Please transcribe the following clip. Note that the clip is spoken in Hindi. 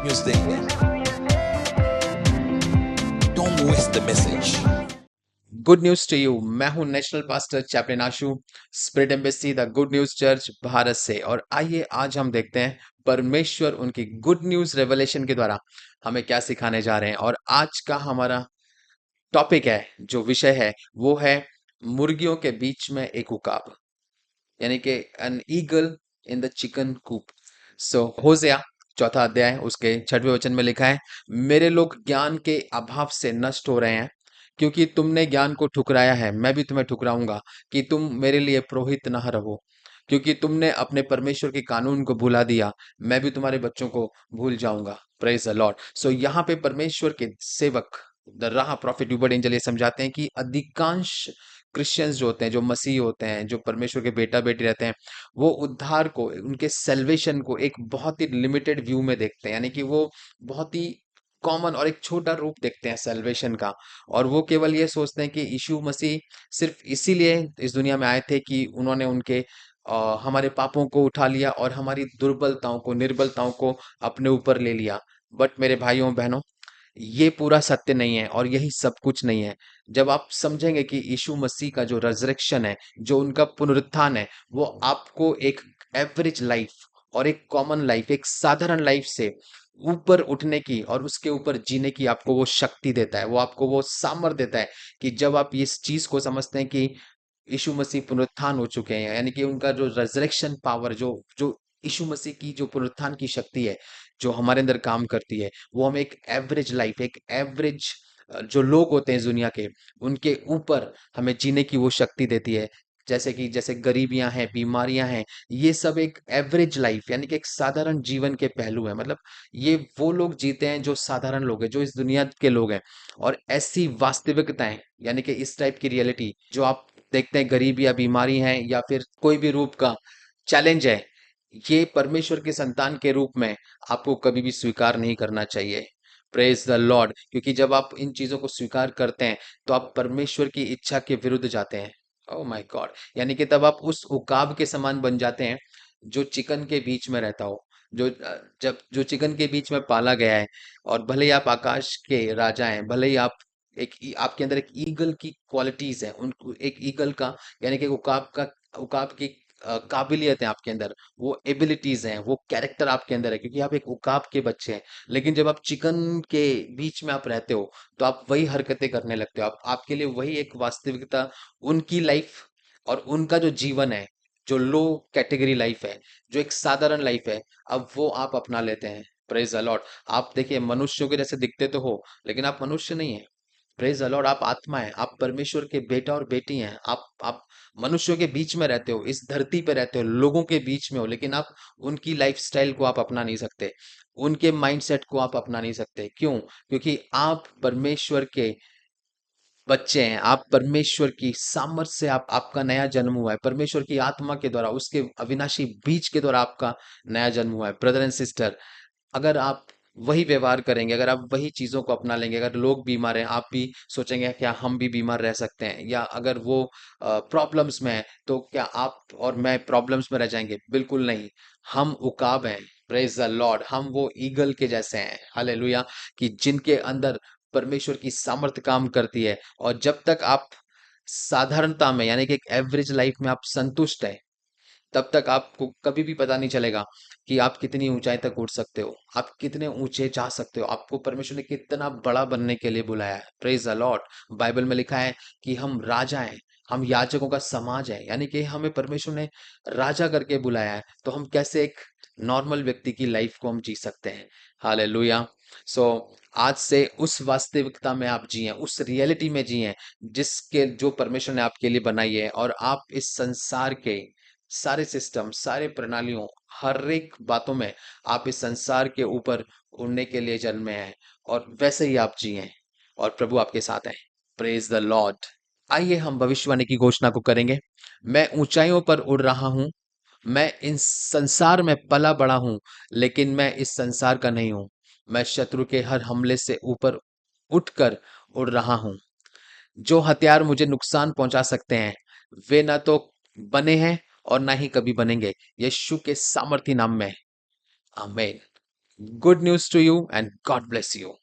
न्यूज देंगे। Don't waste the message. Good news to you. मैं हूं national pastor chaplain Ashu, spirit embassy the good news church Bharat से। और आइए आज हम देखते हैं परमेश्वर उनकी गुड न्यूज रेवलेशन के द्वारा हमें क्या सिखाने जा रहे हैं। और आज का हमारा टॉपिक है, जो विषय है वो है मुर्गियों के बीच में एक उकाब, यानी कि an eagle in the chicken coop. So Hosea चौथा अध्याय उसके 6वें वचन में लिखा है, मेरे लोग ज्ञान के अभाव से नष्ट हो रहे हैं, क्योंकि तुमने ज्ञान को ठुकराया है, मैं भी तुम्हें ठुकराऊंगा कि तुम मेरे लिए पुरोहित न रहो। क्योंकि तुमने अपने परमेश्वर के कानून को भुला दिया, मैं भी तुम्हारे बच्चों को भूल जाऊंगा। Praise the Lord. सो यहाँ पे परमेश्वर के सेवक द राह प्रॉफिट ह्यूबर्ट एंजल ये समझाते हैं कि अधिकांश क्रिश्चियंस जो होते हैं, जो मसीह होते हैं, जो परमेश्वर के बेटा बेटी रहते हैं, वो उद्धार को, उनके सेल्वेशन को एक बहुत ही लिमिटेड व्यू में देखते हैं, यानी कि वो बहुत ही कॉमन और एक छोटा रूप देखते हैं सेल्वेशन का। और वो केवल ये सोचते हैं कि यीशु मसीह सिर्फ इसीलिए इस दुनिया में आए थे कि उन्होंने उनके हमारे पापों को उठा लिया और हमारी दुर्बलताओं को, निर्बलताओं को अपने ऊपर ले लिया। बट मेरे भाइयों बहनों, ये पूरा सत्य नहीं है और यही सब कुछ नहीं है। जब आप समझेंगे कि यीशु मसीह का जो रेज़रेक्शन है, जो उनका पुनरुत्थान है, वो आपको एक एवरेज लाइफ और एक कॉमन लाइफ, एक साधारण लाइफ से ऊपर उठने की और उसके ऊपर जीने की आपको वो शक्ति देता है, वो आपको वो सामर्थ्य देता है कि जब आप इस चीज को समझते हैं कि यीशु मसीह पुनरुत्थान हो चुके हैं, यानी कि उनका जो रेज़रेक्शन पावर, जो जो यीशु मसीह की जो पुनरुत्थान की शक्ति है, जो हमारे अंदर काम करती है, वो हमें एक एवरेज लाइफ, एक एवरेज जो लोग होते हैं इस दुनिया के, उनके ऊपर हमें जीने की वो शक्ति देती है। जैसे कि जैसे गरीबियां हैं, बीमारियां हैं, ये सब एक एवरेज लाइफ, यानी कि एक साधारण जीवन के पहलू है। मतलब ये वो लोग जीते हैं जो साधारण लोग हैं, जो इस दुनिया के लोग हैं। और ऐसी वास्तविकताएं, यानी कि इस टाइप की रियलिटी जो आप देखते हैं, गरीब या बीमारी है या फिर कोई भी रूप का चैलेंज है, ये परमेश्वर के संतान के रूप में आपको कभी भी स्वीकार नहीं करना चाहिए। Praise the Lord. क्योंकि जब आप इन चीजों को स्वीकार करते हैं तो आप परमेश्वर की इच्छा के विरुद्ध जाते हैं। Oh my God. यानी कि तब आप उस उकाब के समान बन जाते हैं जो चिकन के बीच में रहता हो, जब जो चिकन के बीच में पाला गया है। और भले ही आप आकाश के राजा हैं, भले ही आप आपके अंदर एक ईगल की क्वालिटीज हैं, उन एक ईगल का, यानी कि उकाब की काबिलियत है आपके अंदर, वो एबिलिटीज हैं, वो कैरेक्टर आपके अंदर है, क्योंकि आप एक उकाब के बच्चे हैं। लेकिन जब आप चिकन के बीच में आप रहते हो तो आप वही हरकतें करने लगते हो। आप आपके लिए वही एक वास्तविकता, उनकी लाइफ और उनका जो जीवन है, जो लो कैटेगरी लाइफ है, जो एक साधारण लाइफ है, अब वो आप अपना लेते हैं। Praise the Lord. आप देखिए, मनुष्यों के जैसे दिखते तो हो, लेकिन आप मनुष्य नहीं है। Praise the Lord. आप आत्मा है, आप परमेश्वर के बेटा और बेटी हैं। आप मनुष्यों के बीच में रहते हो, इस धरती पे रहते हो, लोगों के बीच में हो, लेकिन आप उनकी लाइफस्टाइल को आप अपना नहीं सकते, उनके माइंडसेट को आप अपना नहीं सकते। क्यों? क्योंकि आप परमेश्वर के बच्चे हैं, आप परमेश्वर की सामर्थ से, आप आपका नया जन्म हुआ है, परमेश्वर की आत्मा के द्वारा, उसके अविनाशी बीज के द्वारा आपका नया जन्म हुआ है। ब्रदर एंड सिस्टर, अगर आप वही व्यवहार करेंगे, अगर आप वही चीजों को अपना लेंगे, अगर लोग बीमार हैं आप भी सोचेंगे क्या हम भी बीमार रह सकते हैं, या अगर वो प्रॉब्लम्स में है तो क्या आप और मैं प्रॉब्लम्स में रह जाएंगे? बिल्कुल नहीं। हम उकाब हैं। Praise the Lord. हम वो ईगल के जैसे हैं, हालेलुया, कि जिनके अंदर परमेश्वर की सामर्थ्य काम करती है। और जब तक आप साधारणता में, यानी कि एक एवरेज लाइफ में आप संतुष्ट है, तब तक आपको कभी भी पता नहीं चलेगा कि आप कितनी ऊंचाई तक उठ सकते हो, आप कितने ऊंचे जा सकते हो, आपको परमेश्वर ने कितना बड़ा बनने के लिए बुलाया है। Praise the Lord. बाइबल में लिखा है कि हम राजा हैं, हम याजकों का समाज है, यानी कि हमें परमेश्वर ने राजा करके बुलाया है। तो हम कैसे एक नॉर्मल व्यक्ति की लाइफ को हम जी सकते हैं? हालेलुया। सो आज से उस वास्तविकता में आप जिए, उस रियलिटी में जिए जिसके जो परमेश्वर ने आपके लिए बनाई है। और आप इस संसार के सारे सिस्टम, सारे प्रणालियों, हर एक बातों में आप इस संसार के ऊपर उड़ने के लिए जन्मे हैं, और वैसे ही आप जिए और प्रभु आपके साथ है। Praise the Lord. आइए हम भविष्यवाणी की घोषणा को करेंगे। मैं ऊंचाइयों पर उड़ रहा हूं, मैं इन संसार में पला बड़ा हूं, लेकिन मैं इस संसार का नहीं हूं। मैं शत्रु के हर हमले से ऊपर उठकर उड़ रहा हूं। जो हथियार मुझे नुकसान पहुंचा सकते हैं, वे ना तो बने हैं और ना ही कभी बनेंगे, यीशु के सामर्थी नाम में। आमीन। Good news to you and God bless you.